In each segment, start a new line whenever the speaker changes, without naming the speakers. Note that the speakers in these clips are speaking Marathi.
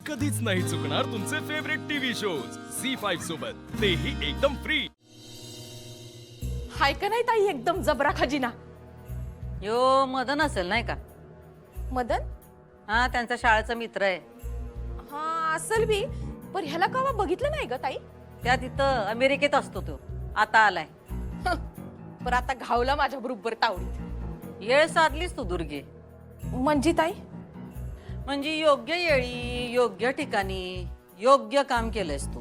कधीच नाही चुकणार तुमचे फेवरेट टीव्ही शोज झी5 सोबत, तेही एकदम फ्री।
हाय का नाही ताई एकदम जबरा खजिना।
यो मदन असेल नाही का?
मदन?
हा, त्यांचा शाळेचा मित्र आहे।
हा असेल बी, पण ह्याला कवा बघितलं नाही ग ताई।
त्या तिथं अमेरिकेत असतो तो, आता आलाय।
पण आता घावला माझ्या बरोबर तावडीत।
येळ साधलीस तू दुर्गे।
म्हणजे ताई
म्हणजे योग्य येळी योग्य ठिकाणी योग्य काम केलंयस तू।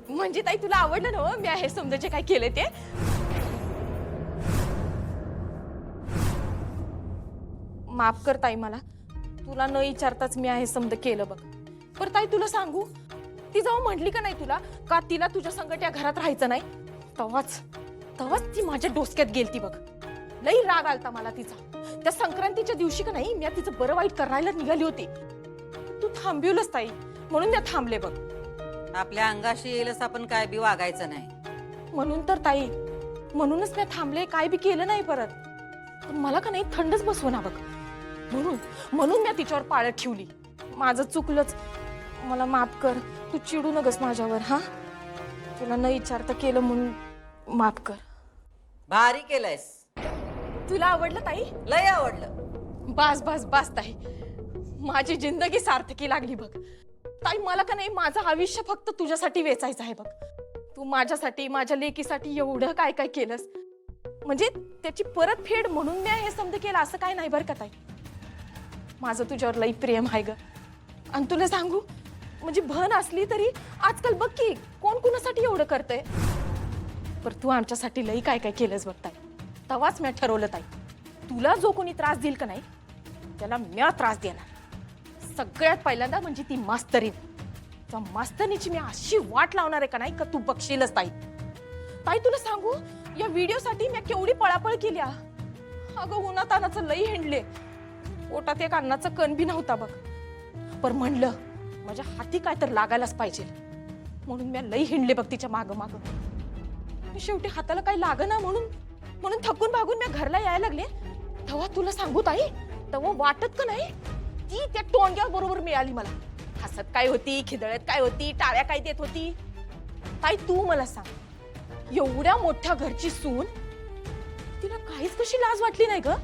म्हणजे ताई तुला आवडलं ना हो मी हे समजायचे काय केले ते? माफ कर ताई, मला तुला न विचारताच मी हे समज केलं बघ। पर ताई तुला सांगू, ती जाऊ म्हटली का नाही तुला का तिला तुझ्या संगत या घरात राहायचं नाही, तवाच ती माझ्या डोसक्यात गेलती बघ। लई राग आलता मला तिचा। त्या संक्रांतीच्या दिवशी का नाही मी तिचं बरं वाईट करायला निघाली होती, तू थांबवलंस ताई, म्हणून मी थांबले बघ।
आपल्या अंगाशी येईलच आपण काय बी वागायचं नाही।
म्हणून तर ताई, म्हणूनच मी थांबले, काय बी केलं नाही परत। पण मला का नाही थंडच बसवना बघ, म्हणून मी तिच्यावर पाळत ठेवली। माझं चुकलंच, मला माफ कर, तू चिडू नगस माझ्यावर। हा, तुला न विचारता केलं म्हणून माफ कर।
भारी केलंयस,
तुला आवडलं ताई?
लय आवडलं।
बस बस बस ताई, माझी जिंदगी सार्थकी लागली बघ। ताई मला का नाही माझं आयुष्य फक्त तुझ्यासाठी वेचायचं आहे बघ। तू माझ्यासाठी, माझ्या लेकीसाठी एवढं काय काय केलंस, म्हणजे त्याची परतफेड म्हणून मी हे समज केलं असं काय नाही बरं का ताई। माझं तुझ्यावर लई प्रेम आहे ग। आणि तुला सांगू, म्हणजे भन असली तरी आजकाल बघ की कोण कुणासाठी एवढं करतंय, पर तू आमच्यासाठी लई काय काय केलंस बघ ताई। तवाच मी ठरवलं ताई, तुला जो कोणी त्रास देईल का नाही त्याला मी त्रास देणार। सगळ्यात पहिल्यांदा म्हणजे ती मास्तरीन, त्या मास्तरीची मी अशी वाट लावणार आहे का नाही का तू बघशीलच ताई। ताई तुला सांगू, या व्हिडिओसाठी मी केवढी पळापळ केली। अगं उन्हातानाचं लई हिंडले, पोटात एक अन्नाचं कण बी नव्हता बघ। पर म्हणलं माझ्या हाती काय तर लागायलाच पाहिजे, म्हणून मी लई हिंडले बघ तिच्या माग माग। शेवटी हाताला काही लागना म्हणून थकून भागून मी घरला यायला लागले। तेव्हा तुला सांगू ताई, तेव्हा वाटत का नाही ती त्या टोंग्या बरोबर मिळाली मला। हसत काय होती, खिदळत काय होती, टाळ्या काय देत होती। ताई तू मला सांग, एवढ्या मोठ्या घरची सून तिला काहीच कशी लाज वाटली नाही ग?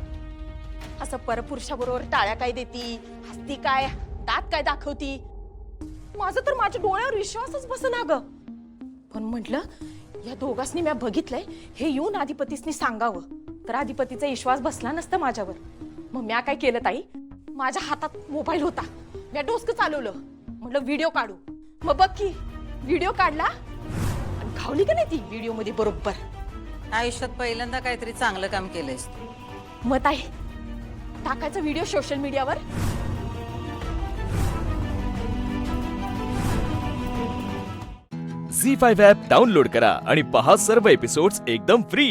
असं परपुरुषाबरोबर टाळ्या काय देती, हसती काय, दात काय दाखवती, माझं तर माझ्या डोळ्यावर विश्वासच बसना ग। पण म्हटलं या दोघांनी मी बघितलंय, हे येऊन अधिपतीसनी सांगावं, तर अधिपतीचा विश्वास बसला नसतं माझ्यावर। मग मी काय केलं ताई, माझ्या हातात मोबाईल होता, मी डोसकं चालवलं, म्हटलं व्हिडिओ काढू। मग बघ की व्हिडिओ काढला आणि घावली का नाही ती व्हिडिओ मध्ये बरोबर।
आयुष्यात पहिल्यांदा काहीतरी चांगलं काम केलंयस तू।
मग ताई टाकायचा व्हिडिओ सोशल मीडियावर।
झी5 ॲप डाउनलोड करा आणि पहा सर्व एपिसोड्स एकदम फ्री।